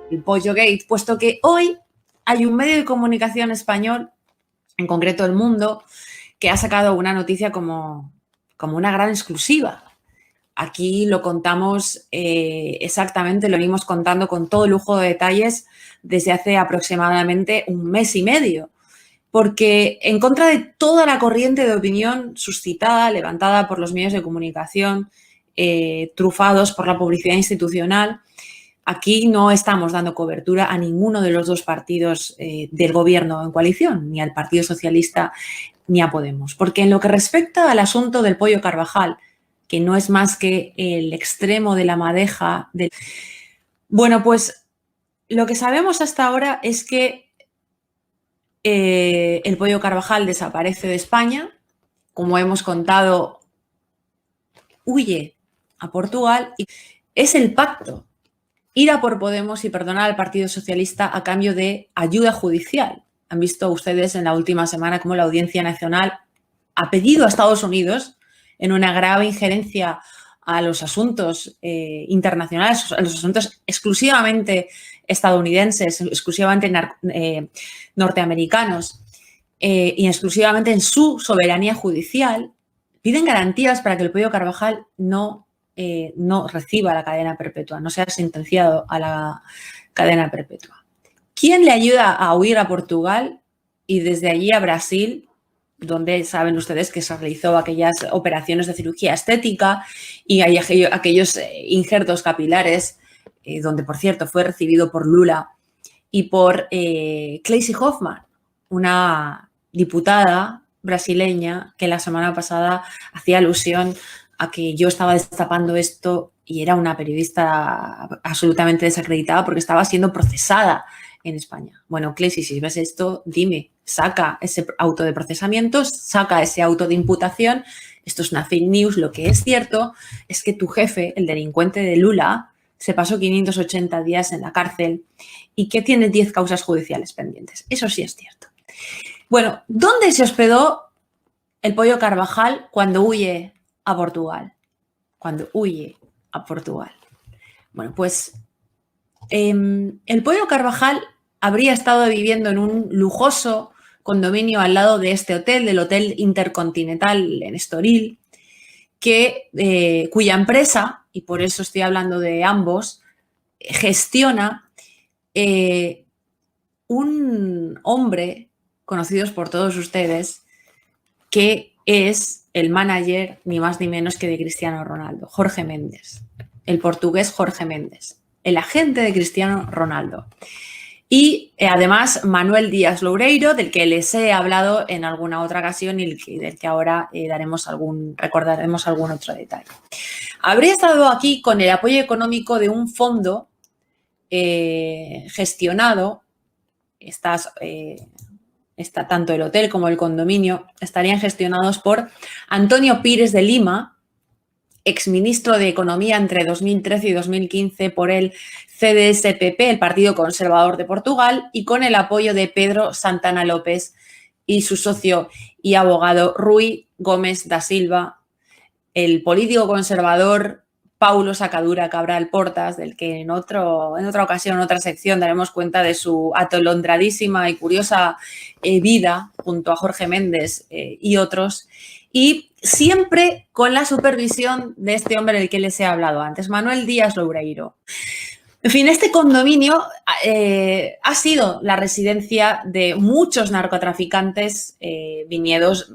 El Pollo Gate, puesto que hoy hay un medio de comunicación español, en concreto El Mundo, que ha sacado una noticia como una gran exclusiva. Aquí lo contamos exactamente, lo venimos contando con todo lujo de detalles desde hace aproximadamente un mes y medio, porque en contra de toda la corriente de opinión suscitada, levantada por los medios de comunicación, trufados por la publicidad institucional, aquí no estamos dando cobertura a ninguno de los dos partidos del gobierno en coalición, ni al Partido Socialista ni a Podemos. Porque en lo que respecta al asunto del Pollo Carvajal, que no es más que el extremo de la madeja Bueno, pues lo que sabemos hasta ahora es que el Pollo Carvajal desaparece de España. Como hemos contado, huye a Portugal y es el pacto. Ir a por Podemos y perdonar al Partido Socialista a cambio de ayuda judicial. Han visto ustedes en la última semana cómo la Audiencia Nacional ha pedido a Estados Unidos, en una grave injerencia a los asuntos internacionales, a los asuntos exclusivamente estadounidenses, exclusivamente norteamericanos y exclusivamente en su soberanía judicial, piden garantías para que el Pollo Carvajal no reciba la cadena perpetua, no sea sentenciado a la cadena perpetua. ¿Quién le ayuda a huir a Portugal y desde allí a Brasil, donde saben ustedes que se realizó aquellas operaciones de cirugía estética y hay aquellos injertos capilares, donde, por cierto, fue recibido por Lula y por Gleisi Hoffmann, una diputada brasileña que la semana pasada hacía alusión a que yo estaba destapando esto y era una periodista absolutamente desacreditada porque estaba siendo procesada en España. Bueno, Gleisi, si ves esto, dime, saca ese auto de procesamiento, saca ese auto de imputación. Esto es una fake news. Lo que es cierto es que tu jefe, el delincuente de Lula, se pasó 580 días en la cárcel y que tiene 10 causas judiciales pendientes. Eso sí es cierto. Bueno, ¿dónde se hospedó el Pollo Carvajal cuando huye a Portugal? Cuando huye a Portugal. Bueno, pues el Pollo Carvajal habría estado viviendo en un lujoso condominio al lado de este hotel, del Hotel Intercontinental en Estoril, cuya empresa, y por eso estoy hablando de ambos, gestiona un hombre, conocidos por todos ustedes, que es el manager ni más ni menos que de Cristiano Ronaldo, Jorge Méndez, el portugués Jorge Méndez, el agente de Cristiano Ronaldo. Y además Manuel Loureiro, del que les he hablado en alguna otra ocasión y del que ahora recordaremos algún otro detalle. Habría estado aquí con el apoyo económico de un fondo gestionado, tanto el hotel como el condominio estarían gestionados por Antonio Pires de Lima, exministro de Economía entre 2013 y 2015 por el CDSPP, el Partido Conservador de Portugal, y con el apoyo de Pedro Santana López y su socio y abogado Rui Gómez da Silva, el político conservador Paulo Sacadura Cabral Portas, del que en otra ocasión, en otra sección, daremos cuenta de su atolondradísima y curiosa vida junto a Jorge Méndez y otros, y siempre con la supervisión de este hombre del que les he hablado antes, Manuel Loureiro. En fin, este condominio ha sido la residencia de muchos narcotraficantes venidos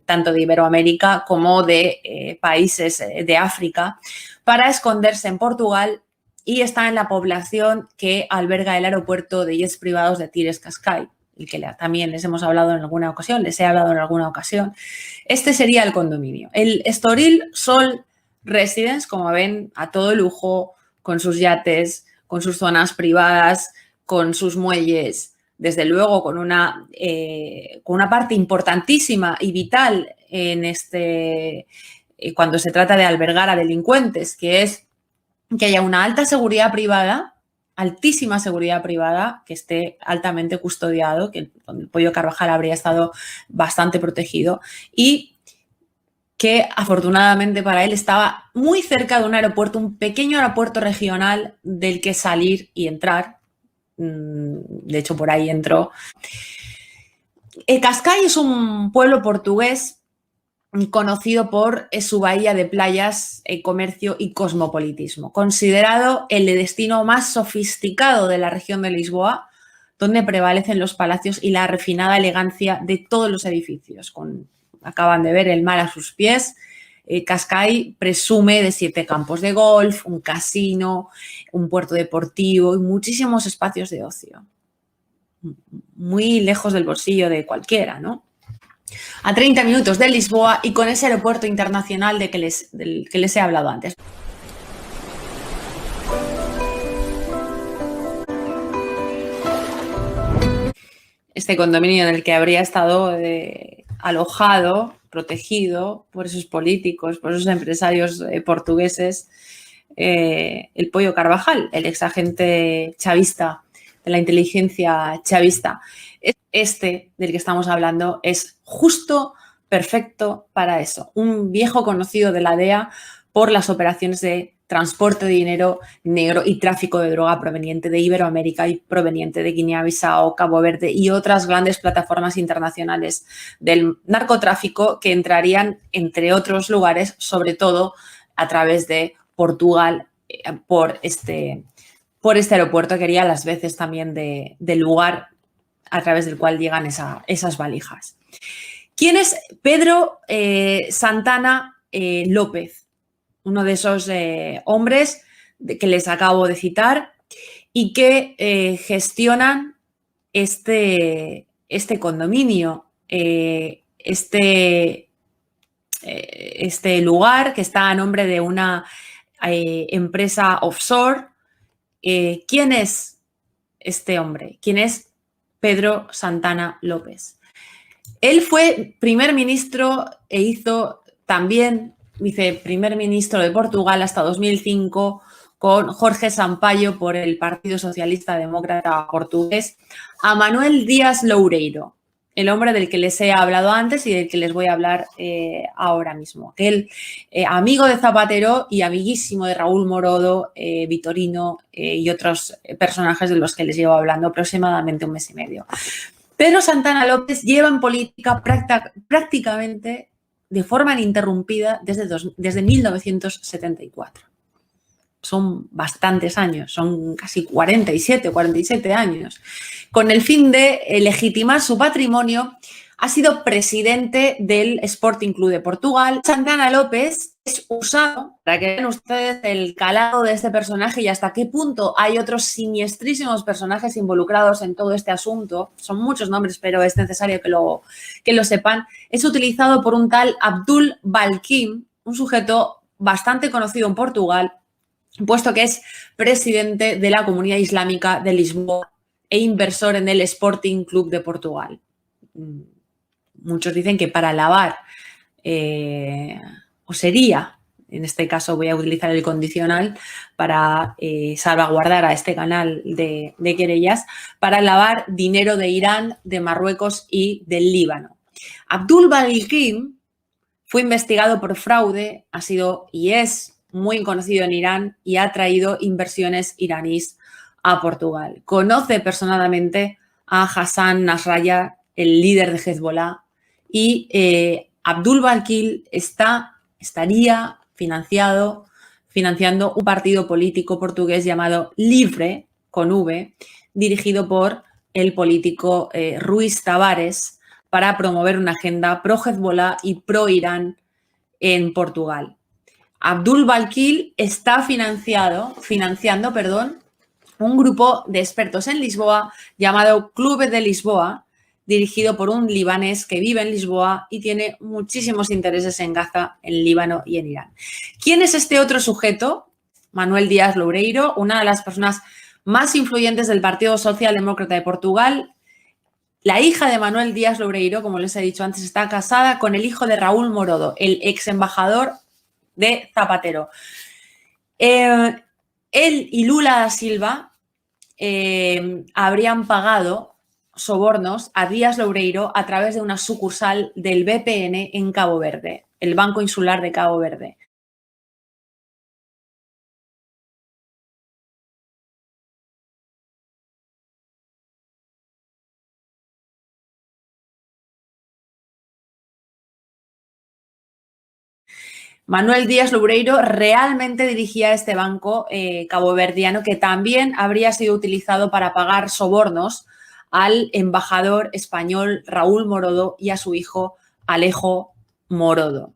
tanto de Iberoamérica como de países de África para esconderse en Portugal, y está en la población que alberga el aeropuerto de jets privados de Tires-Cascais, el que también les he hablado en alguna ocasión. Este sería el condominio. El Estoril Sol Residence, como ven, a todo lujo, con sus yates, con sus zonas privadas, con sus muelles desde luego con una parte importantísima y vital en cuando se trata de albergar a delincuentes, que es que haya una alta seguridad privada, altísima seguridad privada, que esté altamente custodiado, que el Pollo Carvajal habría estado bastante protegido y que afortunadamente para él estaba muy cerca de un aeropuerto, un pequeño aeropuerto regional del que salir y entrar. De hecho, por ahí entró. Cascais es un pueblo portugués conocido por su bahía de playas, comercio y cosmopolitismo, considerado el destino más sofisticado de la región de Lisboa, donde prevalecen los palacios y la refinada elegancia de todos los edificios. Acaban de ver el mar a sus pies. Cascais presume de 7 campos de golf, un casino, un puerto deportivo y muchísimos espacios de ocio. Muy lejos del bolsillo de cualquiera, ¿no? A 30 minutos de Lisboa y con ese aeropuerto internacional del que les he hablado antes. Este condominio en el que habría estado alojado, protegido por esos políticos, por esos empresarios portugueses, el Pollo Carvajal, el exagente chavista de la inteligencia chavista. Este del que estamos hablando es justo perfecto para eso. Un viejo conocido de la DEA por las operaciones de transporte de dinero negro y tráfico de droga proveniente de Iberoamérica y proveniente de Guinea-Bissau, Cabo Verde y otras grandes plataformas internacionales del narcotráfico que entrarían, entre otros lugares, sobre todo a través de Portugal, por este aeropuerto que haría las veces también del lugar a través del cual llegan esas valijas. ¿Quién es Pedro Santana López? Uno de esos hombres que les acabo de citar y que gestionan este condominio, este lugar que está a nombre de una empresa offshore. ¿Quién es este hombre? ¿Quién es Pedro Santana López? Él fue primer ministro e hizo también viceprimer ministro de Portugal hasta 2005 con Jorge Sampaio por el Partido Socialista Demócrata Portugués, a Manuel Díaz Loureiro, el hombre del que les he hablado antes y del que les voy a hablar ahora mismo. Aquel amigo de Zapatero y amiguísimo de Raúl Morodo, Vitorino y otros personajes de los que les llevo hablando aproximadamente un mes y medio. Pedro Santana López lleva en política prácticamente de forma ininterrumpida desde 1974. Son bastantes años, son casi 47 años. Con el fin de legitimar su patrimonio, ha sido presidente del Sporting Club de Portugal. Santana López es usado, para que vean ustedes el calado de este personaje y hasta qué punto hay otros siniestrísimos personajes involucrados en todo este asunto. Son muchos nombres, pero es necesario que lo sepan. Es utilizado por un tal Abdul Balkim, un sujeto bastante conocido en Portugal, puesto que es presidente de la Comunidad Islámica de Lisboa e inversor en el Sporting Club de Portugal. Muchos dicen que para lavar, o sería, en este caso voy a utilizar el condicional para salvaguardar a este canal de querellas, para lavar dinero de Irán, de Marruecos y del Líbano. Abdul Balkim fue investigado por fraude, ha sido y es muy conocido en Irán y ha traído inversiones iraníes a Portugal. Conoce personalmente a Hassan Nasrallah, el líder de Hezbollah, y Abdul Balkim estaría financiando un partido político portugués llamado Livre, con V, dirigido por el político Ruiz Tavares, para promover una agenda pro-Hezbollah y pro-Irán en Portugal. Abdul Balkim está financiando un grupo de expertos en Lisboa llamado Clube de Lisboa, dirigido por un libanés que vive en Lisboa y tiene muchísimos intereses en Gaza, en Líbano y en Irán. ¿Quién es este otro sujeto? Manuel Díaz Loureiro, una de las personas más influyentes del Partido Socialdemócrata de Portugal, La hija de Manuel Díaz Loureiro, como les he dicho antes, está casada con el hijo de Raúl Morodo, el ex embajador de Zapatero. Él y Lula da Silva habrían pagado sobornos a Díaz Loureiro a través de una sucursal del BPN en Cabo Verde, el Banco Insular de Cabo Verde. Manuel Díaz Loureiro realmente dirigía este banco caboverdiano, que también habría sido utilizado para pagar sobornos al embajador español Raúl Morodo y a su hijo Alejo Morodo.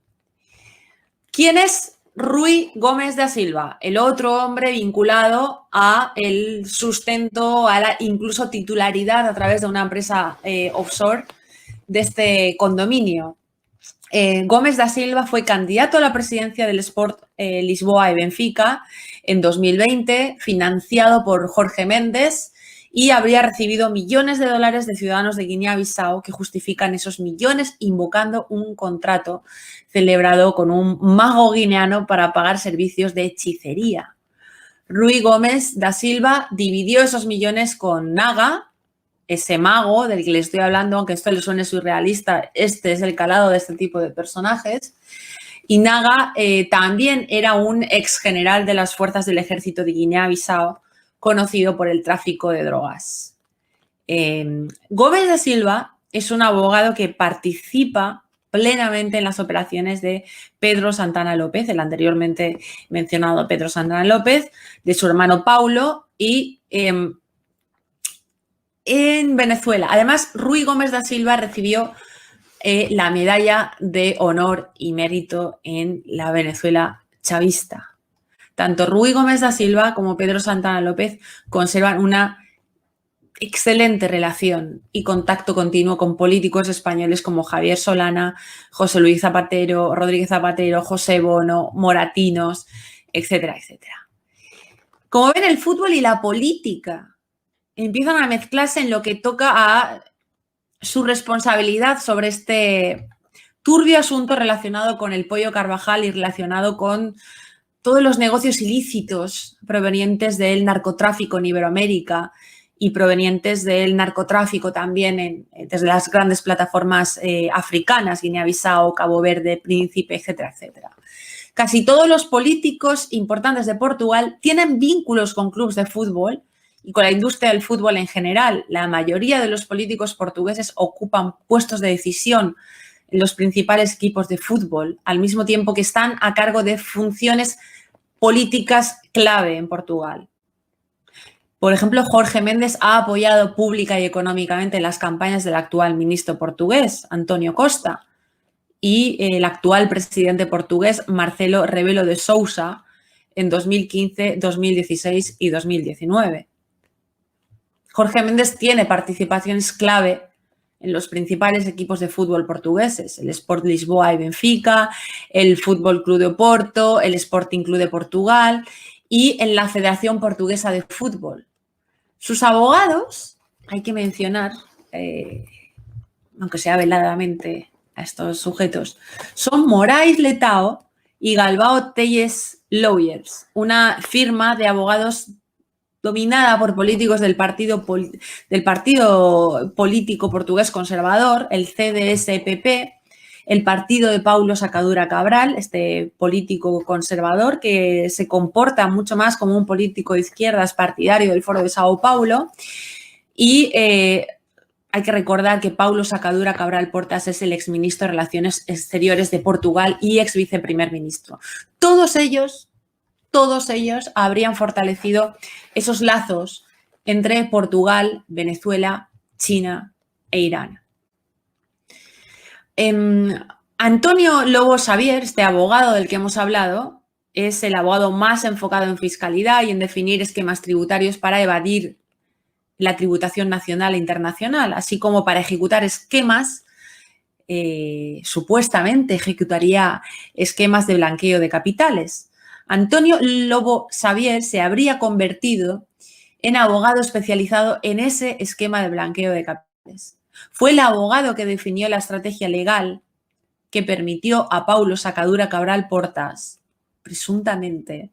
¿Quién es Rui Gómez da Silva? El otro hombre vinculado a el sustento, a la incluso titularidad a través de una empresa offshore de este condominio. Gómez da Silva fue candidato a la presidencia del Sport Lisboa y Benfica en 2020, financiado por Jorge Méndez, y habría recibido millones de dólares de ciudadanos de Guinea-Bissau que justifican esos millones invocando un contrato celebrado con un mago guineano para pagar servicios de hechicería. Rui Gómez da Silva dividió esos millones con Naga, ese mago del que le estoy hablando, aunque esto le suene surrealista, este es el calado de este tipo de personajes. Y Naga también era un ex general de las fuerzas del ejército de Guinea-Bissau, conocido por el tráfico de drogas. Gómez da Silva es un abogado que participa plenamente en las operaciones de Pedro Santana López, el anteriormente mencionado Pedro Santana López, de su hermano Paulo y en Venezuela. Además, Rui Gómez da Silva recibió la medalla de honor y mérito en la Venezuela chavista. Tanto Rui Gómez da Silva como Pedro Santana López conservan una excelente relación y contacto continuo con políticos españoles como Javier Solana, José Luis Zapatero, Rodríguez Zapatero, José Bono, Moratinos, etcétera, etcétera. Como ven, el fútbol y la política empiezan a mezclarse en lo que toca a su responsabilidad sobre este turbio asunto relacionado con el Pollo Carvajal y relacionado con todos los negocios ilícitos provenientes del narcotráfico en Iberoamérica y provenientes del narcotráfico también desde las grandes plataformas africanas, Guinea-Bissau, Cabo Verde, Príncipe, etcétera, etcétera. Casi todos los políticos importantes de Portugal tienen vínculos con clubes de fútbol y con la industria del fútbol en general. La mayoría de los políticos portugueses ocupan puestos de decisión en los principales equipos de fútbol, al mismo tiempo que están a cargo de funciones políticas clave en Portugal. Por ejemplo, Jorge Méndez ha apoyado pública y económicamente las campañas del actual ministro portugués, António Costa, y el actual presidente portugués, Marcelo Rebelo de Sousa, en 2015, 2016 y 2019. Jorge Méndez tiene participaciones clave en los principales equipos de fútbol portugueses, el Sport Lisboa y Benfica, el Fútbol Club de Oporto, el Sporting Club de Portugal y en la Federación Portuguesa de Fútbol. Sus abogados, hay que mencionar, aunque sea veladamente a estos sujetos, son Moraes Letao y Galbao Telles Lawyers, una firma de abogados dominada por políticos del partido político portugués conservador, el CDS-PP, el partido de Paulo Sacadura Cabral, este político conservador que se comporta mucho más como un político de izquierdas partidario del Foro de Sao Paulo. Y hay que recordar que Paulo Sacadura Cabral Portas es el exministro de Relaciones Exteriores de Portugal y ex viceprimer ministro. Todos ellos habrían fortalecido esos lazos entre Portugal, Venezuela, China e Irán. Antonio Lobo Xavier, este abogado del que hemos hablado, es el abogado más enfocado en fiscalidad y en definir esquemas tributarios para evadir la tributación nacional e internacional, así como para ejecutar esquemas, supuestamente ejecutaría esquemas de blanqueo de capitales. Antonio Lobo Xavier se habría convertido en abogado especializado en ese esquema de blanqueo de capitales. Fue el abogado que definió la estrategia legal que permitió a Paulo Sacadura Cabral Portas, presuntamente,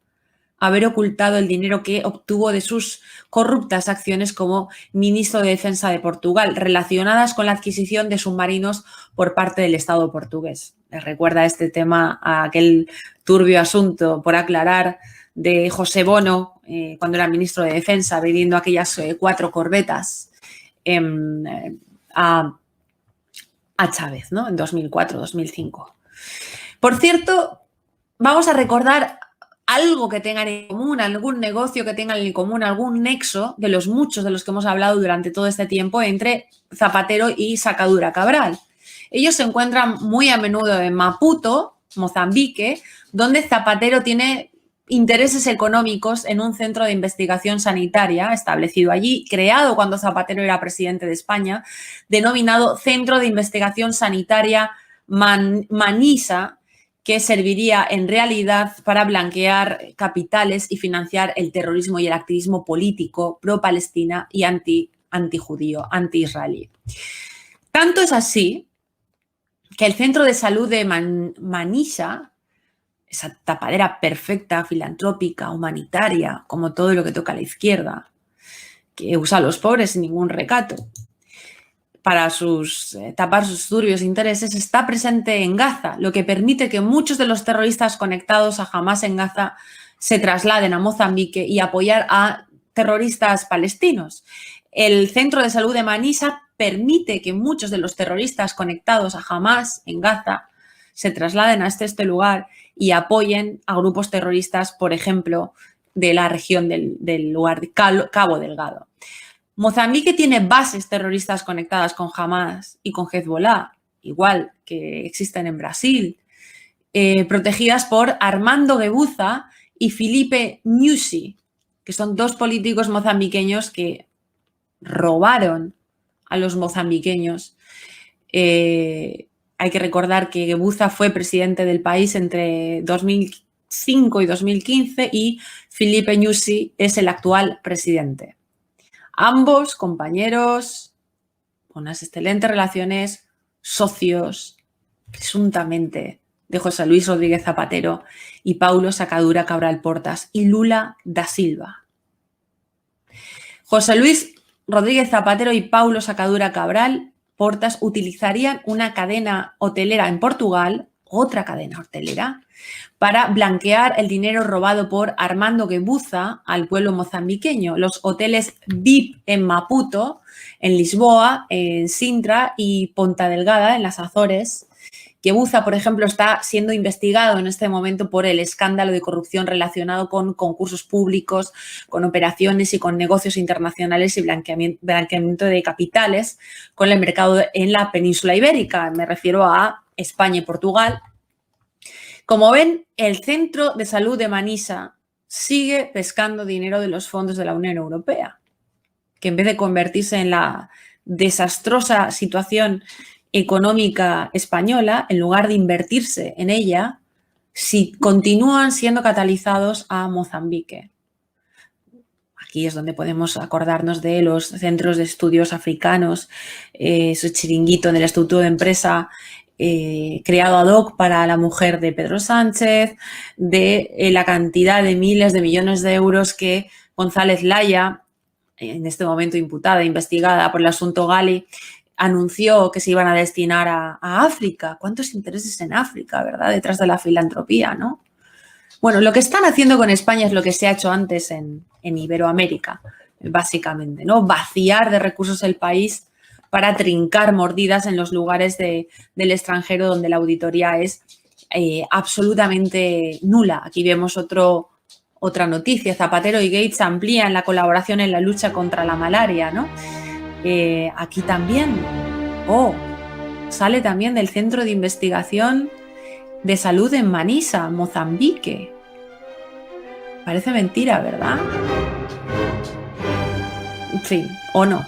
haber ocultado el dinero que obtuvo de sus corruptas acciones como ministro de Defensa de Portugal, relacionadas con la adquisición de submarinos por parte del Estado portugués. Les recuerda este tema a aquel turbio asunto por aclarar de José Bono, cuando era ministro de Defensa, vendiendo aquellas 4 corbetas a Chávez, ¿no? En 2004-2005. Por cierto, vamos a recordar algo que tengan en común, algún negocio que tengan en común, algún nexo de los muchos de los que hemos hablado durante todo este tiempo entre Zapatero y Sacadura Cabral. Ellos se encuentran muy a menudo en Maputo, Mozambique, donde Zapatero tiene intereses económicos en un centro de investigación sanitaria establecido allí, creado cuando Zapatero era presidente de España, denominado Centro de Investigación Sanitaria Manisa, que serviría en realidad para blanquear capitales y financiar el terrorismo y el activismo político pro-Palestina y anti-judío, anti-israelí. Tanto es así que el Centro de Salud de Manisa, esa tapadera perfecta, filantrópica, humanitaria, como todo lo que toca a la izquierda, que usa a los pobres sin ningún recato para tapar sus turbios intereses, está presente en Gaza, lo que permite que muchos de los terroristas conectados a Hamás en Gaza se trasladen a Mozambique y apoyar a terroristas palestinos. El Centro de Salud de Manisa permite que muchos de los terroristas conectados a Hamás en Gaza se trasladen a este lugar y apoyen a grupos terroristas, por ejemplo, de la región del lugar de Cabo Delgado. Mozambique tiene bases terroristas conectadas con Hamás y con Hezbollah, igual que existen en Brasil, protegidas por Armando Guebuza y Filipe Nyusi, que son 2 políticos mozambiqueños que robaron a los mozambiqueños. Hay que recordar que Guebuza fue presidente del país entre 2005 y 2015 y Filipe Nyusi es el actual presidente. Ambos compañeros, con unas excelentes relaciones, socios, presuntamente, de José Luis Rodríguez Zapatero y Paulo Sacadura Cabral Portas y Lula da Silva. José Luis Rodríguez Zapatero y Paulo Sacadura Cabral Portas utilizarían una cadena hotelera en Portugal, otra cadena hotelera, para blanquear el dinero robado por Armando Guebuza al pueblo mozambiqueño. Los hoteles VIP en Maputo, en Lisboa, en Sintra y Ponta Delgada, en las Azores. Guebuza, por ejemplo, está siendo investigado en este momento por el escándalo de corrupción relacionado con concursos públicos, con operaciones y con negocios internacionales y blanqueamiento de capitales con el mercado en la península ibérica. Me refiero a España y Portugal. Como ven, el Centro de Salud de Manisa sigue pescando dinero de los fondos de la Unión Europea, que en vez de convertirse en la desastrosa situación económica española, en lugar de invertirse en ella, si continúan siendo catalizados a Mozambique. Aquí es donde podemos acordarnos de los centros de estudios africanos, su chiringuito en el Estatuto de Empresa, creado ad hoc para la mujer de Pedro Sánchez, de la cantidad de miles de millones de euros que González Laya, en este momento imputada, investigada por el asunto Gali, anunció que se iban a destinar a África. ¿Cuántos intereses en África, verdad? Detrás de la filantropía, ¿no? Bueno, lo que están haciendo con España es lo que se ha hecho antes en Iberoamérica, básicamente, ¿no? Vaciar de recursos el país para trincar mordidas en los lugares del extranjero donde la auditoría es absolutamente nula. Aquí vemos otra noticia. Zapatero y Gates amplían la colaboración en la lucha contra la malaria, ¿no? Aquí también, sale también del Centro de Investigación de Salud en Manisa, Mozambique. Parece mentira, ¿verdad? En fin, o no.